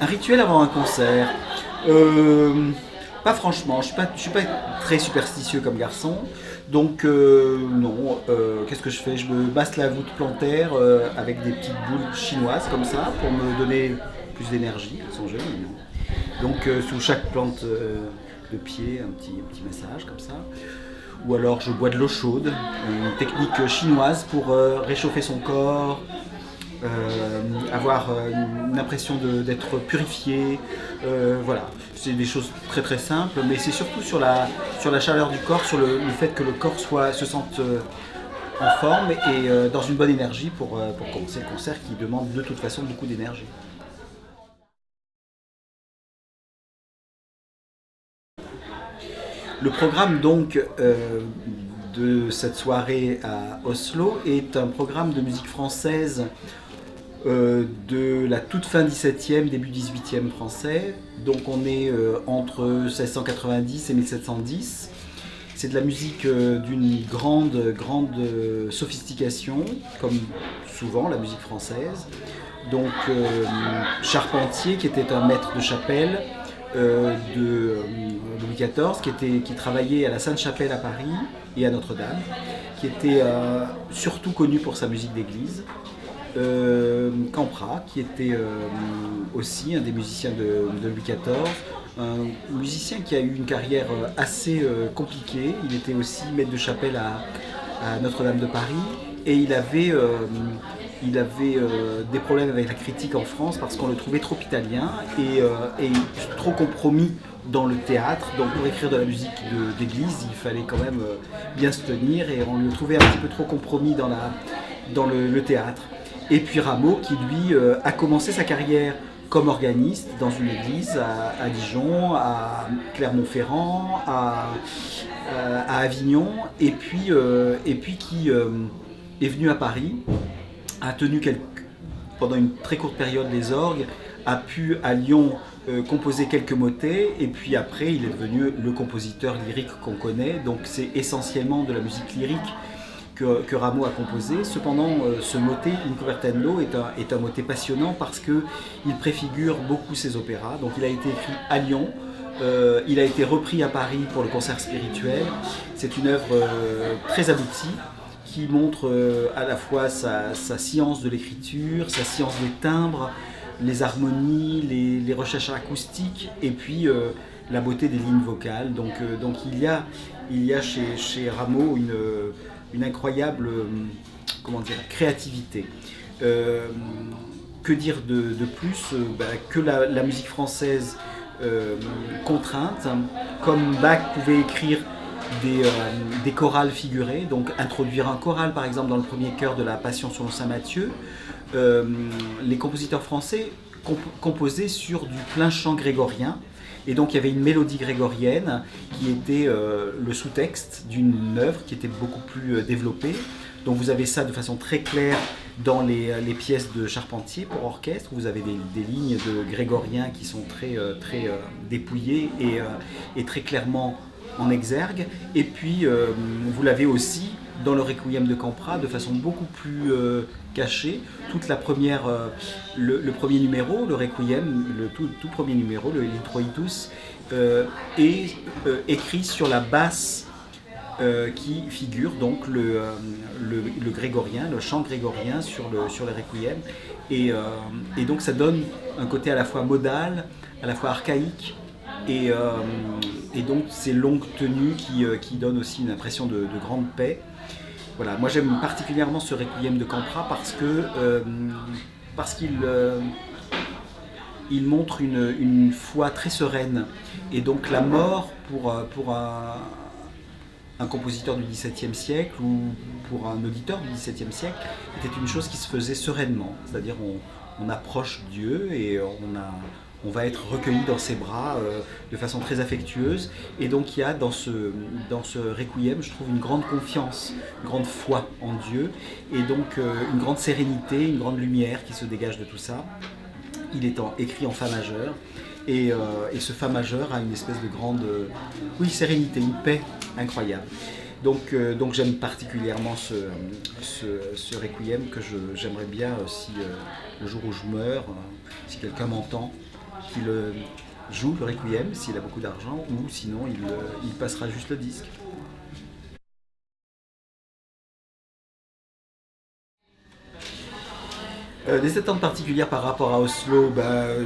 Un rituel avant un concert. Euh, Pas franchement, je suis pas très superstitieux comme garçon. Donc non, qu'est-ce que je fais? Je me masse la voûte plantaire avec des petites boules chinoises comme ça pour me donner plus d'énergie. Elles sont jolies, hein. Donc sous chaque plante de pied, un petit massage comme ça. Ou alors je bois de l'eau chaude, une technique chinoise pour réchauffer son corps, avoir une impression d'être purifié. Voilà, c'est des choses très très simples, mais c'est surtout sur la chaleur du corps, sur le fait que le corps se sente en forme et dans une bonne énergie pour commencer le concert qui demande de toute façon beaucoup d'énergie. Le programme donc de cette soirée à Oslo est un programme de musique française de la toute fin 17e, début 18e français. Donc on est entre 1690 et 1710. C'est de la musique d'une grande sophistication, comme souvent la musique française. Donc Charpentier, qui était un maître de chapelle de Louis XIV, qui travaillait à la Sainte-Chapelle à Paris et à Notre-Dame, qui était surtout connu pour sa musique d'église. Campra, qui était aussi un des musiciens de Louis XIV, un musicien qui a eu une carrière assez compliquée. Il était aussi maître de chapelle à Notre-Dame de Paris et il avait des problèmes avec la critique en France parce qu'on le trouvait trop italien et trop compromis dans le théâtre. Donc pour écrire de la musique d'église, il fallait quand même bien se tenir et on le trouvait un petit peu trop compromis dans le théâtre. Et puis Rameau qui lui a commencé sa carrière comme organiste dans une église à Dijon, à Clermont-Ferrand, à Avignon, et puis qui est venu à Paris, a tenu pendant une très courte période les orgues, a pu à Lyon composer quelques motets, et puis après il est devenu le compositeur lyrique qu'on connaît, donc c'est essentiellement de la musique lyrique que Rameau a composé. Cependant, ce motet, In Cupertello, est un motet passionnant parce qu'il préfigure beaucoup ses opéras. Donc il a été écrit à Lyon, il a été repris à Paris pour le concert spirituel. C'est une œuvre très aboutie qui montre à la fois sa science de l'écriture, sa science des timbres, les harmonies, les recherches acoustiques et puis la beauté des lignes vocales. Donc il y a chez Rameau une incroyable comment dire, créativité. Euh, que dire de plus que la musique française contrainte, comme Bach pouvait écrire des chorales figurées, donc introduire un choral par exemple dans le premier chœur de la Passion selon saint Matthieu. Les compositeurs français composaient sur du plein chant grégorien. Et donc il y avait une mélodie grégorienne qui était le sous-texte d'une œuvre qui était beaucoup plus développée. Donc vous avez ça de façon très claire dans les pièces de Charpentier pour orchestre. Vous avez des lignes de grégorien qui sont très dépouillées et très clairement en exergue. Et puis vous l'avez aussi dans le Requiem de Campra de façon beaucoup plus cachée. Toute la première, le premier numéro, le Requiem, le tout premier numéro, le Introitus, est écrit sur la basse qui figure donc le grégorien, le chant grégorien sur le Requiem. Et donc ça donne un côté à la fois modal, à la fois archaïque, et donc ces longues tenues qui donnent aussi une impression de grande paix. Voilà, moi j'aime particulièrement ce Requiem de Campra parce qu'il il montre une foi très sereine. Et donc la mort pour un compositeur du XVIIe siècle ou pour un auditeur du XVIIe siècle était une chose qui se faisait sereinement. C'est-à-dire on approche Dieu et on va être recueilli dans ses bras de façon très affectueuse. Et donc il y a dans ce requiem, je trouve, une grande confiance, une grande foi en Dieu, et donc une grande sérénité, une grande lumière qui se dégage de tout ça. Il est écrit en fa majeur, et ce fa majeur a une espèce de grande sérénité, une paix incroyable. Donc j'aime particulièrement ce requiem que j'aimerais bien, si le jour où je meurs, si quelqu'un m'entend, qu'il joue le requiem s'il a beaucoup d'argent, ou sinon il passera juste le disque. Des attentes particulières par rapport à Oslo,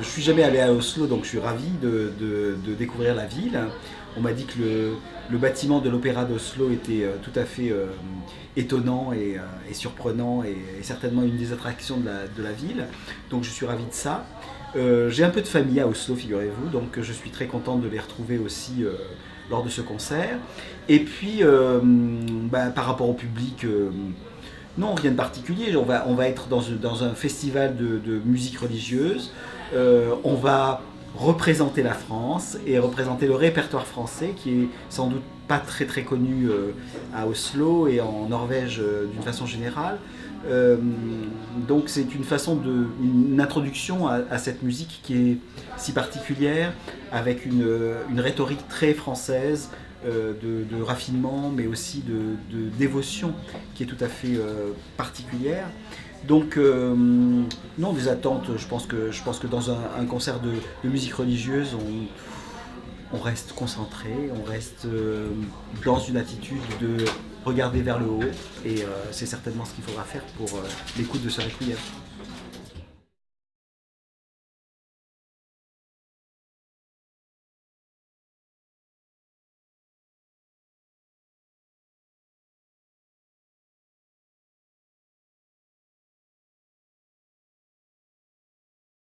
je suis jamais allé à Oslo, donc je suis ravi de découvrir la ville. On m'a dit que le bâtiment de l'opéra d'Oslo était tout à fait étonnant et surprenant, et certainement une des attractions de la ville. Donc je suis ravi de ça. J'ai un peu de famille à Oslo, figurez-vous, donc je suis très content de les retrouver aussi lors de ce concert. Et puis, par rapport au public, non, rien de particulier. On va être dans un festival de musique religieuse. On va représenter la France et représenter le répertoire français qui est sans doute pas très très connu à Oslo et en Norvège d'une façon générale. Donc c'est une introduction à cette musique qui est si particulière, avec une rhétorique très française, de raffinement, mais aussi de dévotion qui est tout à fait particulière. Donc, non, des attentes, je pense que dans un concert de musique religieuse, on reste concentré, on reste dans une attitude de regarder vers le haut, et c'est certainement ce qu'il faudra faire pour l'écoute de ce requiem.